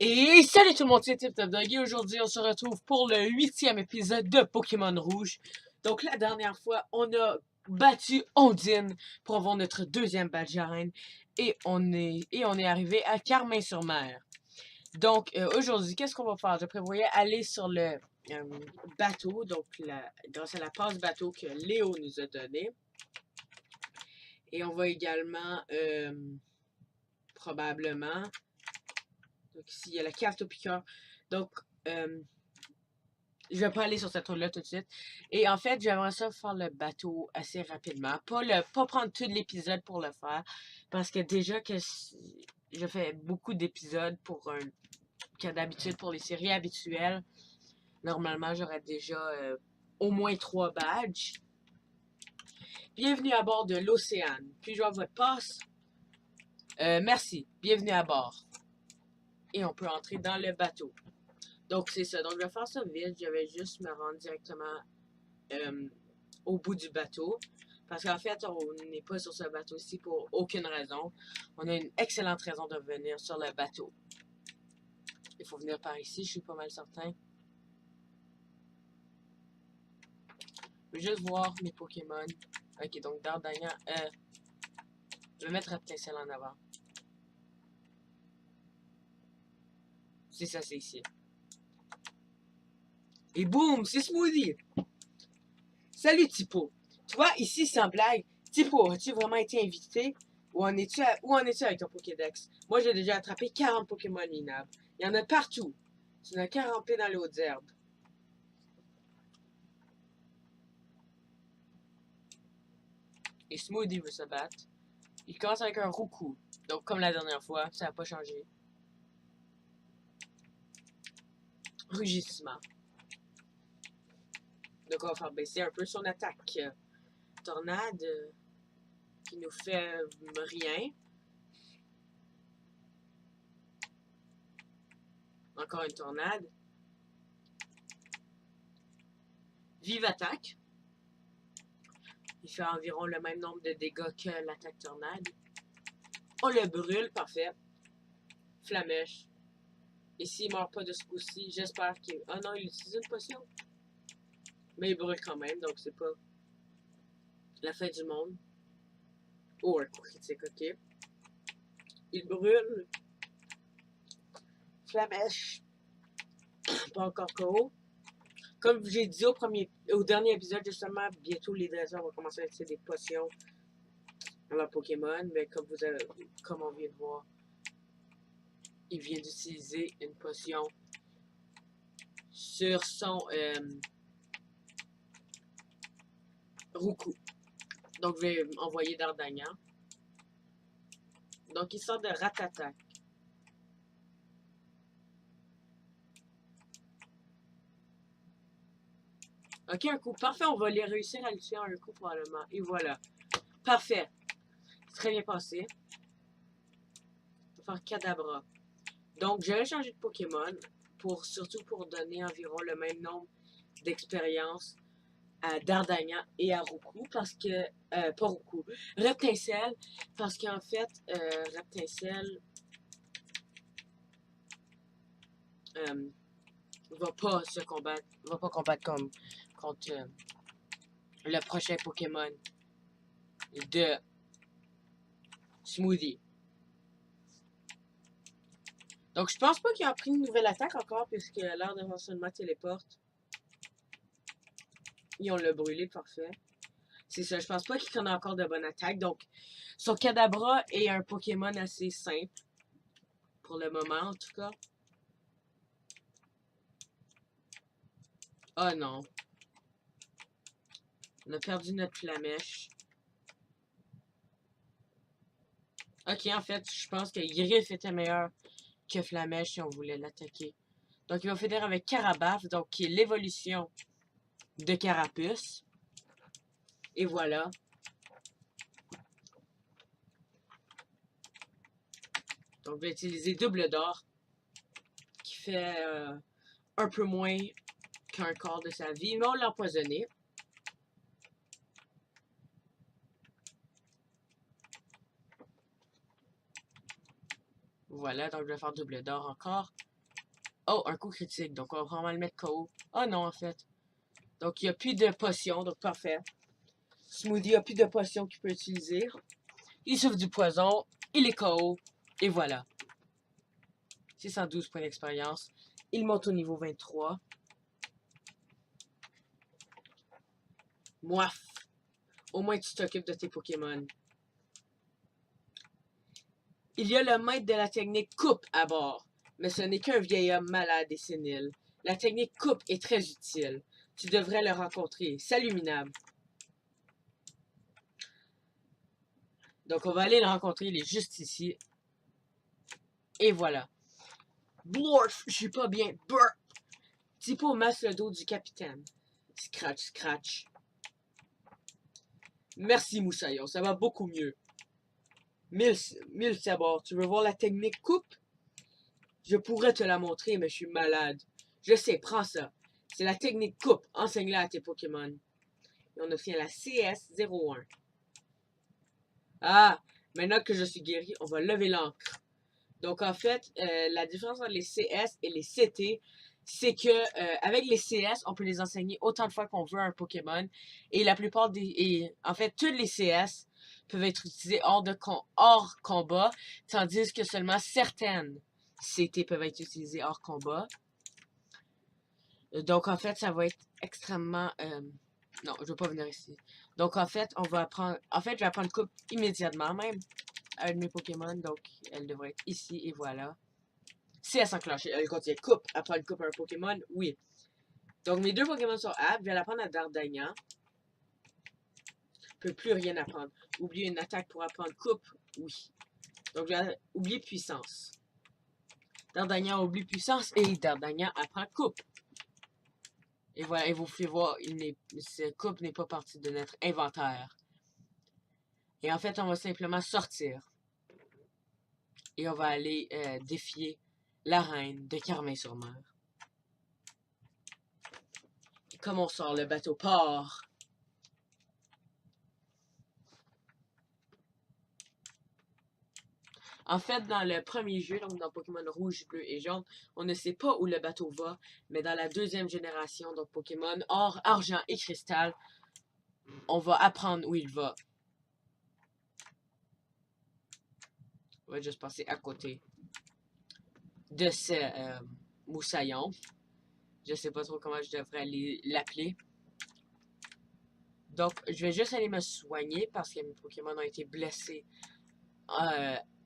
Et salut tout le monde, c'est TipTopDog et aujourd'hui on se retrouve pour le 8e épisode de Pokémon Rouge. Donc la dernière fois, on a battu Ondine pour avoir notre deuxième badge arène et on est arrivé à Carmin-sur-Mer. Donc aujourd'hui, qu'est-ce qu'on va faire? Je prévoyais aller sur le bateau, donc grâce à la passe bateau que Léo nous a donnée. Et on va également probablement... Donc ici, il y a la carte au piqueur. Donc, je vais pas aller sur cette route-là tout de suite. Et en fait, j'aimerais ça faire le bateau assez rapidement. Pas prendre tout l'épisode pour le faire. Parce que déjà que je fais beaucoup d'épisodes pour que d'habitude pour les séries habituelles. Normalement, j'aurais déjà au moins 3 badges. Bienvenue à bord de l'Océane. Puis-je avoir votre passe? Merci. Bienvenue à bord. Et on peut entrer dans le bateau. Donc, c'est ça. Donc, je vais faire ça vite. Je vais juste me rendre directement au bout du bateau. Parce qu'en fait, on n'est pas sur ce bateau-ci pour aucune raison. On a une excellente raison de venir sur le bateau. Il faut venir par ici, je suis pas mal certain. Je vais juste voir mes Pokémon. Ok, donc Dardagnan. Je vais mettre Reptincelle en avant. C'est ça, c'est ici. Et boum, c'est Smoothie! Salut Tipo! Tu vois, ici, sans blague, Tipo, as-tu vraiment été invité? Où en es-tu avec ton Pokédex? Moi, j'ai déjà attrapé 40 Pokémon minables. Il y en a partout. Tu n'as qu'à ramper dans les hautes herbes. Et Smoothie veut se battre. Il commence avec un Roucou. Donc, comme la dernière fois, ça n'a pas changé. Rugissement. Donc, on va faire baisser un peu son attaque. Tornade qui nous fait rien. Encore une tornade. Vive attaque. Il fait environ le même nombre de dégâts que l'attaque tornade. On le brûle, parfait. Flamèche. Et s'il meurt pas de ce coup-ci, j'espère qu'il... Oh non, il utilise une potion. Mais il brûle quand même, donc c'est pas la fin du monde. Oh, un coup critique, ok. Il brûle. Flamèche. Pas encore KO. Comme j'ai dit au dernier épisode, justement, bientôt les dresseurs vont commencer à utiliser des potions dans leur Pokémon. Mais comme on vient de voir, il vient d'utiliser une potion sur son Roucou. Donc, je vais envoyer Dardagnan. Donc, il sort de Ratata. Ok, un coup. Parfait, on va les réussir à le tuer en un coup probablement. Et voilà. Parfait. Très bien passé. On va faire Kadabra. Donc, je vais changer de Pokémon. Surtout pour donner environ le même nombre d'expérience à Dardagnan et à Roucou. Parce que... pas Roucou. Reptincelle. Parce qu'en fait, Reptincelle... va pas se combattre. Va pas combattre comme contre le prochain Pokémon de Smoothie. Donc je pense pas qu'il a pris une nouvelle attaque encore puisque l'heure de seulement téléporte. Ils ont le brûlé, parfait. C'est ça, je pense pas qu'il en a encore de bonnes attaques. Donc son Kadabra est un Pokémon assez simple. Pour le moment en tout cas. Oh non. On a perdu notre Flamèche. Ok, en fait, je pense que Griff était meilleur que Flamèche si on voulait l'attaquer. Donc, il va finir avec Carabaf, donc qui est l'évolution de Carapuce. Et voilà. Donc, je vais utiliser Double d'or, qui fait un peu moins qu'un quart de sa vie, mais on l'a empoisonné. Voilà, donc je vais faire Double d'or encore. Oh, un coup critique. Donc, on va vraiment le mettre KO. Oh non, en fait. Donc, il n'y a plus de potions. Donc, parfait. Smoothie a plus de potions qu'il peut utiliser. Il souffre du poison. Il est KO. Et voilà. 612 points d'expérience. Il monte au niveau 23. Moif. Au moins, tu t'occupes de tes Pokémon. Il y a le maître de la technique coupe à bord. Mais ce n'est qu'un vieil homme malade et sénile. La technique coupe est très utile. Tu devrais le rencontrer. Salut, Minable. Donc, on va aller le rencontrer. Il est juste ici. Et voilà. Blorf, je suis pas bien. Brr. Tipo masse le dos du capitaine. Scratch, scratch. Merci, Moussaillon. Ça va beaucoup mieux. Mille sabords. Tu veux voir la technique coupe? Je pourrais te la montrer, mais je suis malade. Je sais, prends ça. C'est la technique coupe. Enseigne-la à tes Pokémon. Et on obtient la CS01. Ah, maintenant que je suis guéri, on va lever l'encre. Donc, en fait, la différence entre les CS et les CT, c'est que avec les CS, on peut les enseigner autant de fois qu'on veut à un Pokémon. Et la plupart des... Et, en fait, tous les CS peuvent être utilisés hors combat, tandis que seulement certaines CT peuvent être utilisées hors combat. Donc, en fait, ça va être extrêmement... non, je ne veux pas venir ici. Donc, en fait, on va apprendre... En fait, je vais apprendre coupe immédiatement même à un de mes Pokémon. Donc, elle devrait être ici et voilà. Si elle s'enclenche, elle contient coupe. Apprendre coupe à un Pokémon, oui. Donc, mes deux Pokémon sont aptes. Je vais l'apprendre à Dardagnan. Je ne peux plus rien apprendre. Oublier une attaque pour apprendre coupe, oui. Donc, je vais oublier puissance. Dardagnan oublie puissance et Dardagnan apprend coupe. Et voilà, et vous pouvez voir, cette coupe n'est pas partie de notre inventaire. Et en fait, on va simplement sortir. Et on va aller défier la reine de Carmin-sur-Mer. Comme on sort, le bateau part. En fait, dans le premier jeu, donc dans Pokémon Rouge, Bleu et Jaune, on ne sait pas où le bateau va, mais dans la deuxième génération, donc Pokémon Or, Argent et Cristal, on va apprendre où il va. On va juste passer à côté de ce moussaillon. Je sais pas trop comment je devrais l'appeler. Donc, je vais juste aller me soigner parce que mes Pokémon ont été blessés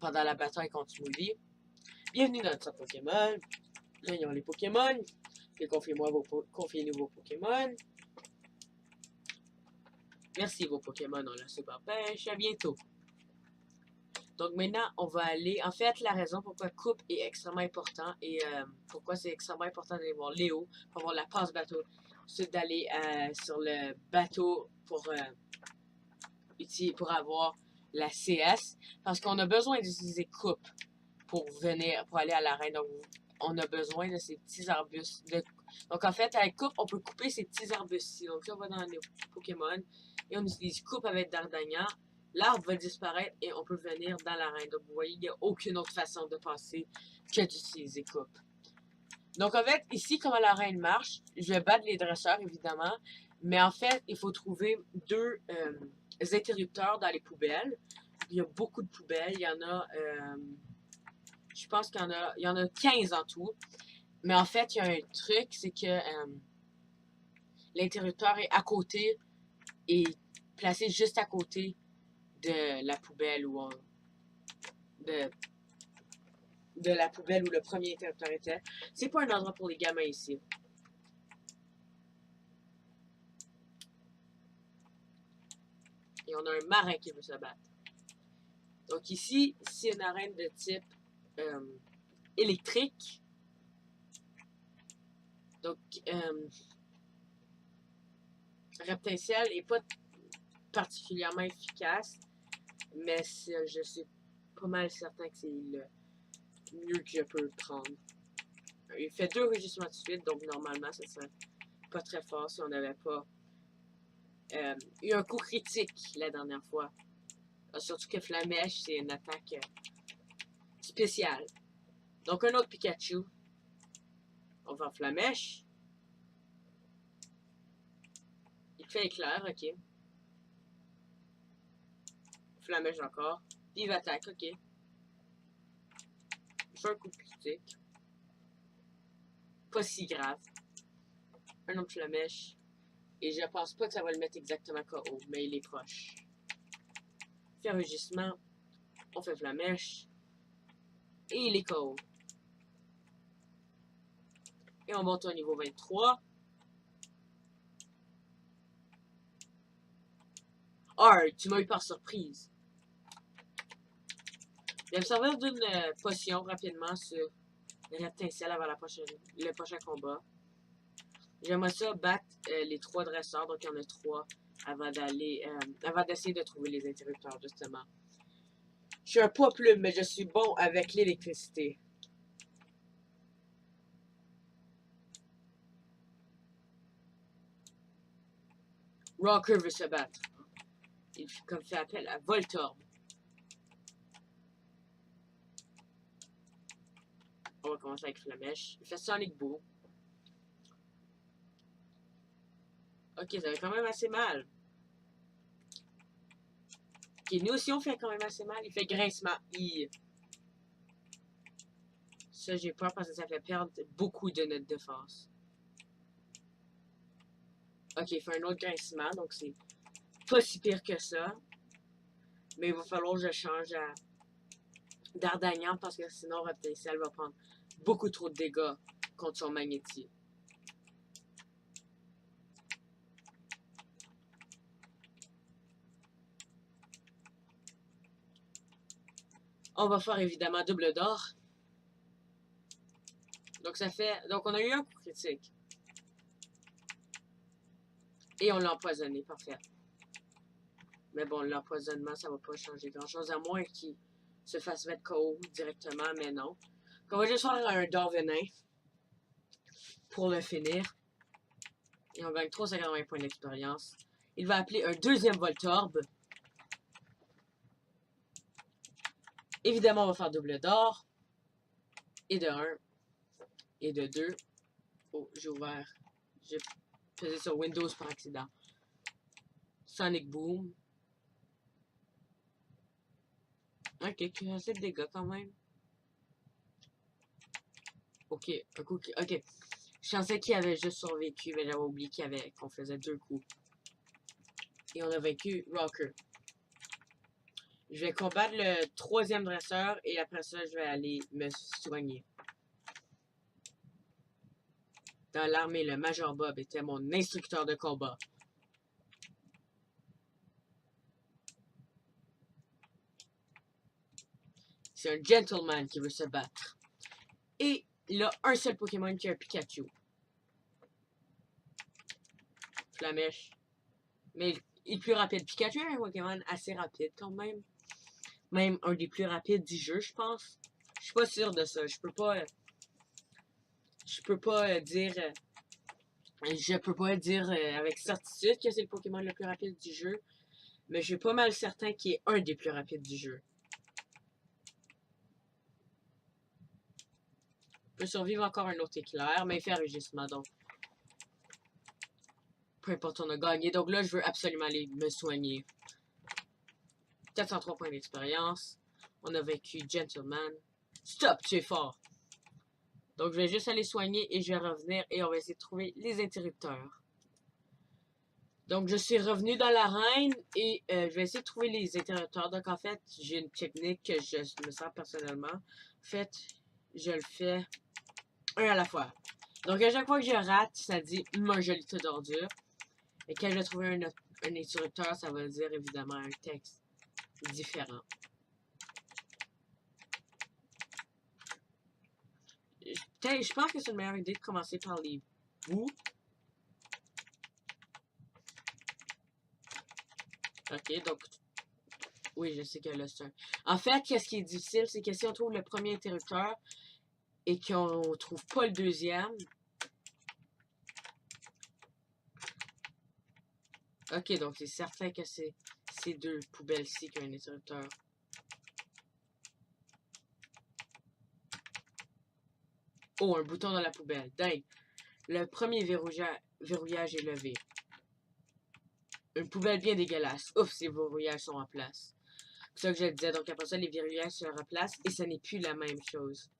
pendant la bataille contre Smoothie. Bienvenue dans notre Pokémon. Voyons les Pokémon. Et confiez-nous vos Pokémon. Merci vos Pokémon, on la super pêche. À bientôt. Donc maintenant, on va aller... En fait, la raison pourquoi coupe est extrêmement important et pourquoi c'est extrêmement important d'aller voir Léo pour avoir la passe bateau, c'est d'aller sur le bateau pour avoir la CS parce qu'on a besoin d'utiliser coupe pour aller à l'arène. Donc, on a besoin de ces petits arbustes. Donc, en fait, avec coupe, on peut couper ces petits arbustes-ci. Donc, là, on va dans les Pokémon et on utilise coupe avec Dardagnan. L'arbre va disparaître et on peut venir dans l'arène. Donc, vous voyez, il n'y a aucune autre façon de passer que d'utiliser coupe. Donc, en fait, ici, comment l'arène marche, je vais battre les dresseurs, évidemment. Mais en fait, il faut trouver deux interrupteurs dans les poubelles. Il y a beaucoup de poubelles. Il y en a... je pense qu'il y en a 15 en tout. Mais en fait, il y a un truc, c'est que l'interrupteur est à côté et placé juste à côté de la poubelle où de la poubelle où le premier interrupteur était. C'est pas un endroit pour les gamins ici. Et on a un marin qui veut se battre. Donc ici, c'est une arène de type électrique. Donc, Reptile n'est pas particulièrement efficace, mais je suis pas mal certain que c'est le mieux que je peux le prendre. Il fait 2 regissements de suite, donc normalement, ça serait pas très fort si on n'avait pas eu un coup critique la dernière fois. Surtout que Flamèche, c'est une attaque spéciale. Donc, un autre Pikachu. On va faire flamèche. Il fait éclair, ok. Flamèche encore. Vive attaque, ok. Je fais un coup de critique. Pas si grave. Un autre flamèche. Et je pense pas que ça va le mettre exactement KO, mais il est proche. Fait un rugissement. On fait flamèche. Et il est KO. Et on monte au niveau 23. Tu m'as eu par surprise. Je vais me servir d'une potion rapidement sur l'étincelle avant le prochain combat. J'aimerais ça battre les 3 dresseurs, donc il y en a 3 avant d'essayer de trouver les interrupteurs, justement. Je suis un poids plume, mais je suis bon avec l'électricité. Rocker veut se battre. Il fait appel à Voltorb. On va commencer avec Flamèche. Il fait Sonic Boom. Ok, ça fait quand même assez mal. Ok, nous aussi on fait quand même assez mal. Il fait Grincement. Ça, j'ai peur parce que ça fait perdre beaucoup de notre défense. Ok, il fait un autre grincement, donc c'est pas si pire que ça. Mais il va falloir que je change à D'Artagnan parce que sinon Reptinciel va prendre beaucoup trop de dégâts contre son Magnéti. On va faire évidemment double d'or. Donc ça fait. Donc on a eu un coup critique. Et on l'a empoisonné, parfait. Mais bon, l'empoisonnement, ça va pas changer grand chose, à moins qu'il se fasse mettre KO directement, mais non. Donc on va juste faire un d'or venin pour le finir. Et on gagne 380 points d'expérience. Il va appeler un deuxième Voltorb. Évidemment, on va faire double d'or. Et de 1. Et de 2. Oh, j'ai ouvert. J'ai pesé sur Windows par accident. Sonic Boom. Ok, assez de dégâts quand même. Ok, un coup. Ok. Je pensais qu'il avait juste survécu, mais j'avais oublié qu'on faisait 2 coups. Et on a vaincu Rocker. Je vais combattre le 3e dresseur et après ça, je vais aller me soigner. Dans l'armée, le Major Bob était mon instructeur de combat. C'est un gentleman qui veut se battre. Et il a un seul Pokémon qui est un Pikachu. Flamèche. Mais il est plus rapide. Pikachu est un Pokémon assez rapide quand même. Même un des plus rapides du jeu, je pense. Je suis pas sûr de ça. Je peux pas dire. Je peux pas dire avec certitude que c'est le Pokémon le plus rapide du jeu. Mais je suis pas mal certain qu'il est un des plus rapides du jeu. Il peut survivre encore un autre éclair, mais il fait un rugissement, donc peu importe, on a gagné. Donc là, je veux absolument aller me soigner. 403 points d'expérience. On a vaincu Gentleman. Stop, tu es fort. Donc je vais juste aller soigner et je vais revenir et on va essayer de trouver les interrupteurs. Donc je suis revenu dans l'arène et je vais essayer de trouver les interrupteurs. Donc en fait, j'ai une technique que je me sers personnellement. En fait, je le fais un à la fois. Donc à chaque fois que je rate, ça dit un joli tas d'ordures. Et quand je vais trouver un interrupteur, ça va dire évidemment un texte différent. Je pense que c'est une meilleure idée de commencer par les bouts. Ok, donc oui, je sais que là, c'est un... En fait, qu'est-ce qui est difficile, c'est que si on trouve le premier interrupteur et qu'on trouve pas le deuxième... Ok, donc c'est certain que c'est ces 2 poubelles-ci qui ont un interrupteur. Oh, un bouton dans la poubelle. Dingue. Le premier verrouillage est levé. Une poubelle bien dégueulasse. Ouf, ces verrouillages sont en place. C'est ça que je disais. Donc après ça, les verrouillages se replacent et ce n'est plus la même chose.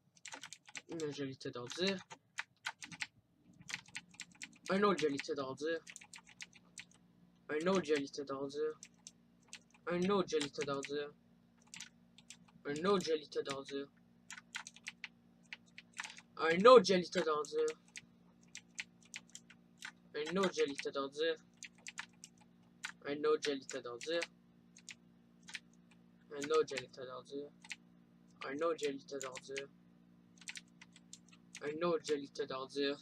Une jolie tas d'ordures. Un autre joli tas d'ordures. Un autre joli tas d'ordures. Un autre joli tas d'ordures. Un autre joli tas d'ordures. Un autre joli tas d'ordures. Un autre joli tas d'ordures. Un autre joli tas d'ordures. Un autre joli tas d'ordures. Un autre joli tas d'ordures. Un autre joli tas d'ordures.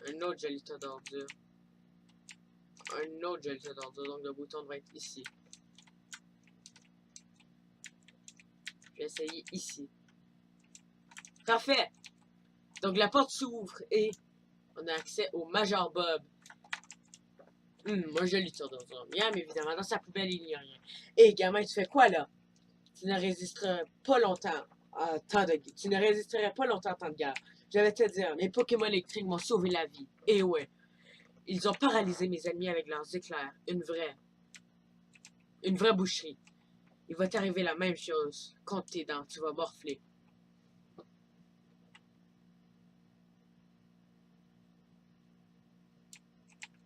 Un autre joli tas d'ordures. Un autre joli tas d'ordures. Donc le bouton devrait être ici. Je vais essayer ici. Parfait! Donc la porte s'ouvre et on a accès au Major Bob. Un joli tour d'ordure. Bien évidemment, dans sa poubelle, il n'y a rien. Hé, gamin, tu fais quoi là? Tu ne résisterais pas longtemps à tant de guerre. Tu ne résisterais pas longtemps à tant de guerre. Je vais te dire, les Pokémon électriques m'ont sauvé la vie. Et ouais. Ils ont paralysé mes ennemis avec leurs éclairs. Une vraie boucherie. Il va t'arriver la même chose. Contre tes dents, tu vas morfler.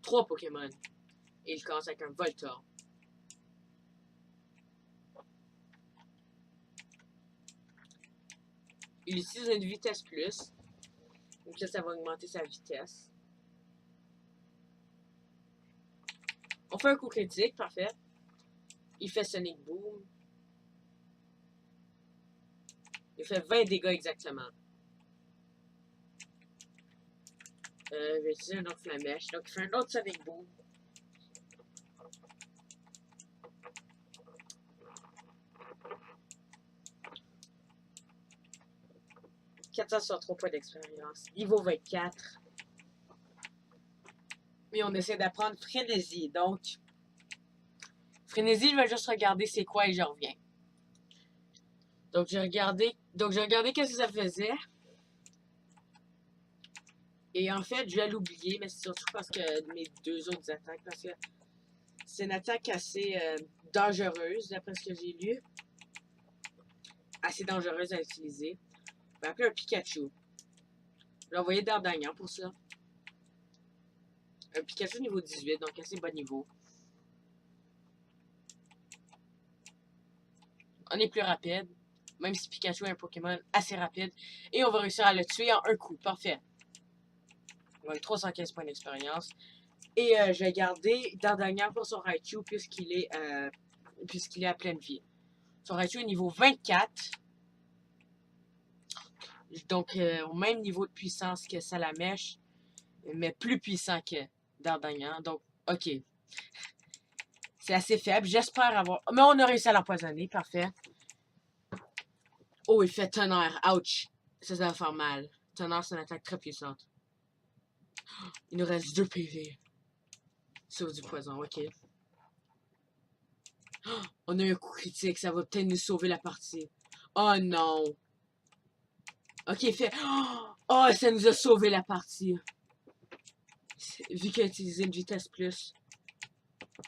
Trois Pokémon. Et il commence avec un Voltorb. Il utilise une vitesse plus. Donc là, ça va augmenter sa vitesse. On fait un coup critique, parfait. Il fait Sonic Boom. Il fait 20 dégâts exactement. Je vais utiliser un autre flamèche. Donc il fait un autre Sonic Boom. « 463 points d'expérience. Niveau 24. Et on essaie d'apprendre Frénésie. Donc, Frénésie, je vais juste regarder c'est quoi et je reviens. Donc, j'ai regardé qu'est-ce que ça faisait. Et en fait, je vais l'oublier, mais c'est surtout parce que mes deux autres attaques, parce que c'est une attaque assez dangereuse, d'après ce que j'ai lu. Assez dangereuse à utiliser. On va appeler un Pikachu. Je vais envoyer Dardagnan pour ça. Un Pikachu niveau 18, donc assez bon niveau. On est plus rapide, même si Pikachu est un Pokémon assez rapide. Et on va réussir à le tuer en un coup. Parfait. On a 315 points d'expérience. Et je vais garder Dardagnan pour son Raichu puisqu'il est à pleine vie. Son Raichu est niveau 24. Donc au même niveau de puissance que Salamèche, mais plus puissant que Dardagnan. Donc, ok. C'est assez faible. J'espère avoir... Mais on a réussi à l'empoisonner. Parfait. Oh, il fait tonnerre. Ouch. Ça va faire mal. Tonnerre, c'est une attaque très puissante. Il nous reste 2 PV. Sauf du poison, ok. On a eu un coup critique. Ça va peut-être nous sauver la partie. Oh non. Ok, il fait... Oh, ça nous a sauvé la partie. Vu qu'il a utilisé une vitesse plus.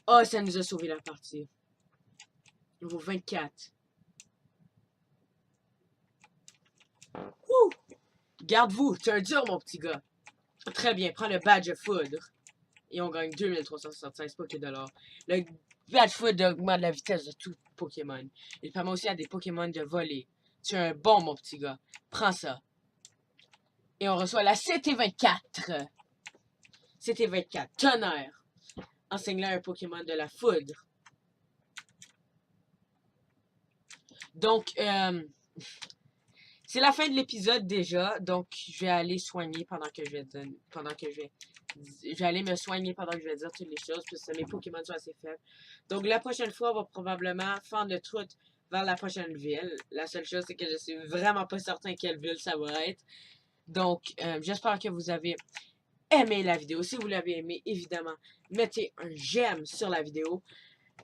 Oh, ça nous a sauvé la partie. Niveau 24. Ouh! Garde-vous, tu es un dur, mon petit gars. Très bien, prends le badge de foudre. Et on gagne 2376 Pokédollars. Le badge foudre augmente la vitesse de tout Pokémon. Il permet aussi à des Pokémon de voler. Tu es un bon, mon petit gars. Prends ça. Et on reçoit la CT24. CT24, tonnerre. Enseigne-leur un Pokémon de la foudre. Donc, c'est la fin de l'épisode déjà. Donc, je vais aller soigner pendant que je vais aller me soigner pendant que je vais dire toutes les choses, parce que mes Pokémon sont assez faibles. Donc, la prochaine fois, on va probablement faire notre route vers la prochaine ville. La seule chose, c'est que je suis vraiment pas certain quelle ville ça va être. Donc, j'espère que vous avez aimé la vidéo. Si vous l'avez aimé, évidemment, mettez un j'aime sur la vidéo.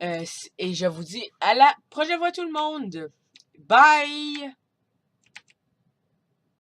Et je vous dis à la prochaine fois tout le monde. Bye!